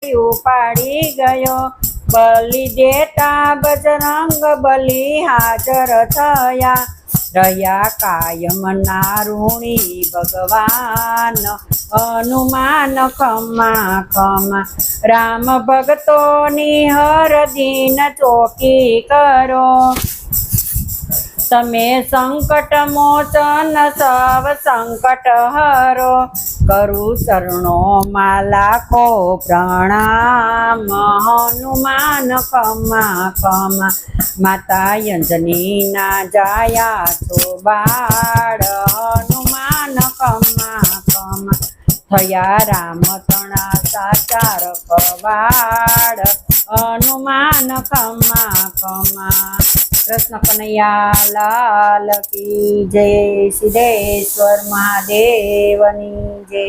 ઉપાડી ગયો। બલિ દેતા બજરંગ બલી હાજર થયા। રહ્યા કાયમના ઋણી ભગવાન હનુમાન ખમા ખમા। રામ ભક્તોની હર દીન ચોકી કરો। તમે સંકટ મોચન સવ સંકટ હરો। કરું ચરણોમાં લાખો પ્રણામ। હનુમાન ખમા ખમા। માતા અંજનીના જાયા છો બાળ। હનુમાન ખમા ખમા। થયા રામ તણા સાચા રખવાળ। હનુમાન ખમા ખમા। કૃષ્ણ કનૈયા લાલ કી જય। સિદ્ધેશ્વર મહાદેવની જય।